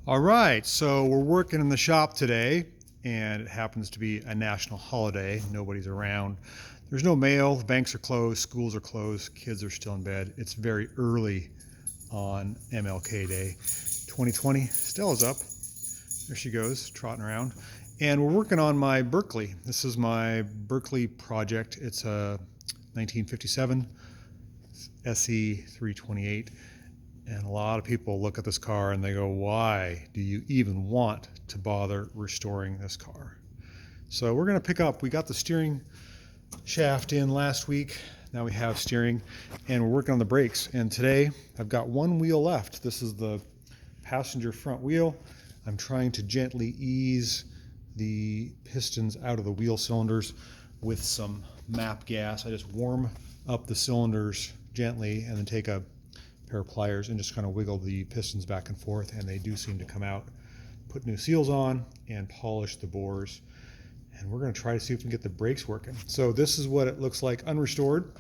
All right, so we're working in the shop today, and it happens to be a national holiday. Nobody's around. There's no mail, the banks are closed, schools are closed, kids are still in bed. It's very early on MLK Day. 2020, Stella's up. There she goes, trotting around. And we're working on my Berkeley. This is my Berkeley project. It's a 1957 SE 328. And a lot of people look at this car and they go, why do you even want to bother restoring this car? So we're going to pick up, we got the steering shaft in last week. Now we have steering and we're working on the brakes. And today I've got one wheel left. This is the passenger front wheel. I'm trying to gently ease the pistons out of the wheel cylinders with some MAP gas. I just warm up the cylinders gently and then take a pair of pliers and just kind of wiggle the pistons back and forth, and they do seem to come out. Put new seals on and polish the bores, and we're going to try to see if we can get the brakes working. So this is what it looks like unrestored.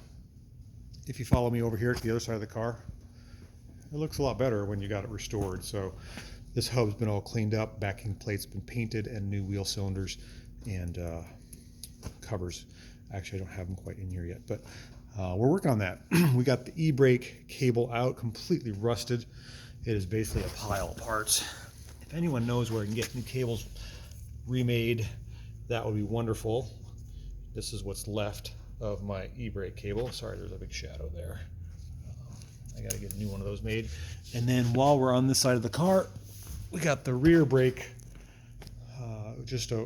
If you follow me over here to the other side of the car, it looks a lot better when you got it restored. So this hub's been all cleaned up, backing plates been painted, and new wheel cylinders and covers. Actually, I don't have them quite in here yet, but we're working on that. We got the e-brake cable out, completely rusted. It is basically a pile of parts. If anyone knows where I can get new cables remade, that would be wonderful. This is what's left of my e-brake cable. Sorry, there's a big shadow there. I got to get a new one of those made. And then while we're on this side of the car, we got the rear brake, just a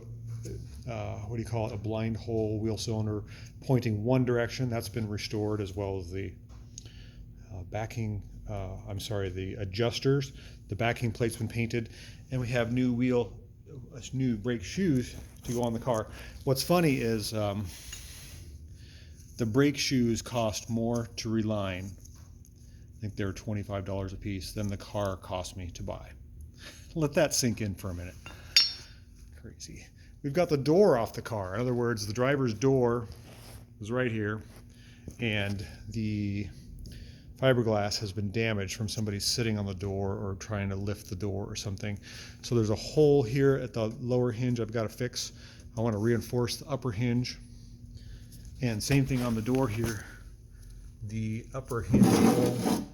what do you call it, a blind hole wheel cylinder pointing one direction. That's been restored, as well as the the adjusters. The backing plate's been painted, and we have new brake shoes to go on the car. What's funny is the brake shoes cost more to reline. I think they're $25 a piece than the car cost me to buy. Let that sink in for a minute. Crazy. We've got the door off the car. In other words, the driver's door is right here, and the fiberglass has been damaged from somebody sitting on the door or trying to lift the door or something. So there's a hole here at the lower hinge I've got to fix. I want to reinforce the upper hinge. And same thing on the door here. The upper hinge hole,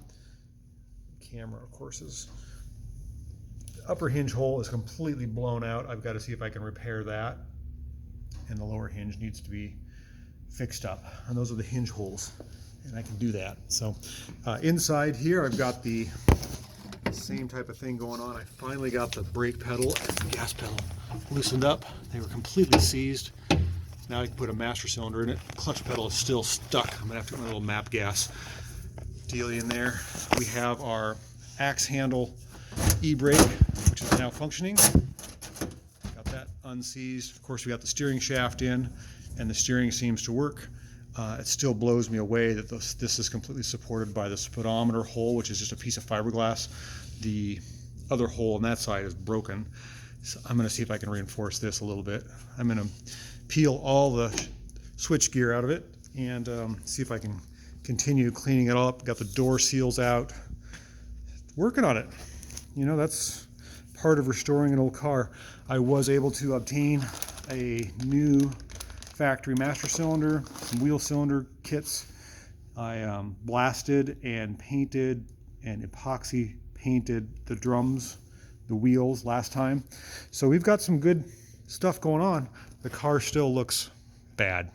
camera of course is, upper hinge hole is completely blown out. I've got to see if I can repair that, and the lower hinge needs to be fixed up, and those are the hinge holes, and I can do that. So inside here I've got the same type of thing going on. I finally got the brake pedal and the gas pedal loosened up. They were completely seized. Now I can put a master cylinder in it. Clutch pedal is still stuck. I'm gonna have to put my little MAP gas deal in there. We have our axe handle e-brake, which is now functioning. Got that unseized. Of course, we got the steering shaft in, and the steering seems to work. It still blows me away that this is completely supported by the speedometer hole, which is just a piece of fiberglass. The other hole on that side is broken. So I'm going to see if I can reinforce this a little bit. I'm going to peel all the switch gear out of it and see if I can continue cleaning it up. Got the door seals out. Working on it. You know, that's part of restoring an old car. I was able to obtain a new factory master cylinder, some wheel cylinder kits. I blasted and painted and epoxy painted the drums, the wheels last time. So we've got some good stuff going on. The car still looks bad,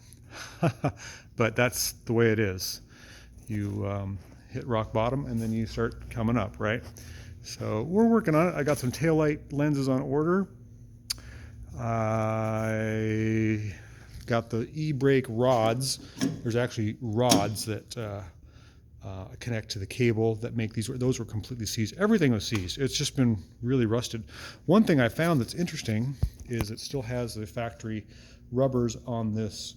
but that's the way it is. You hit rock bottom and then you start coming up, right? So we're working on it. I got some taillight lenses on order. I got the e-brake rods. There's actually rods that connect to the cable that make these. Those were completely seized. Everything was seized. It's just been really rusted. One thing I found that's interesting is it still has the factory rubbers on this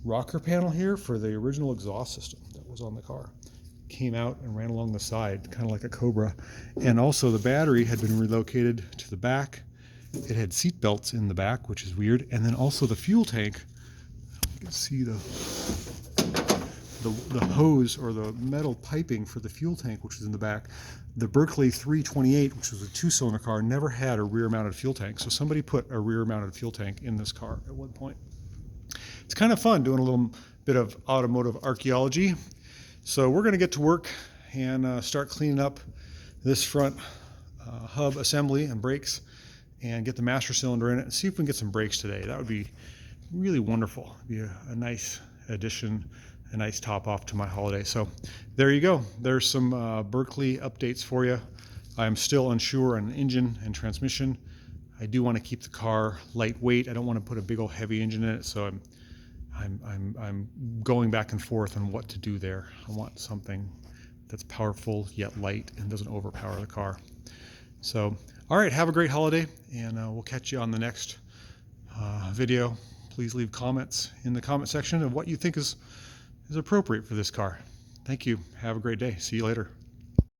rocker panel here for the original exhaust system that was on the car. Came out and ran along the side, kind of like a Cobra. And also the battery had been relocated to the back. It had seat belts in the back, which is weird. And then also the fuel tank, you can see the the hose or the metal piping for the fuel tank, which was in the back. The Berkeley 328, which was a 2-cylinder car, never had a rear-mounted fuel tank. So somebody put a rear-mounted fuel tank in this car at one point. It's kind of fun doing a little bit of automotive archaeology. So we're going to get to work and start cleaning up this front hub assembly and brakes and get the master cylinder in it and see if we can get some brakes today. That would be really wonderful. It'd be a nice addition, a nice top off to my holiday. So there you go. There's some Berkeley updates for you. I'm still unsure on engine and transmission. I do want to keep the car lightweight. I don't want to put a big old heavy engine in it, so I'm going back and forth on what to do there. I want something that's powerful yet light and doesn't overpower the car. So, all right, have a great holiday, and we'll catch you on the next video. Please leave comments in the comment section of what you think is appropriate for this car. Thank you. Have a great day. See you later.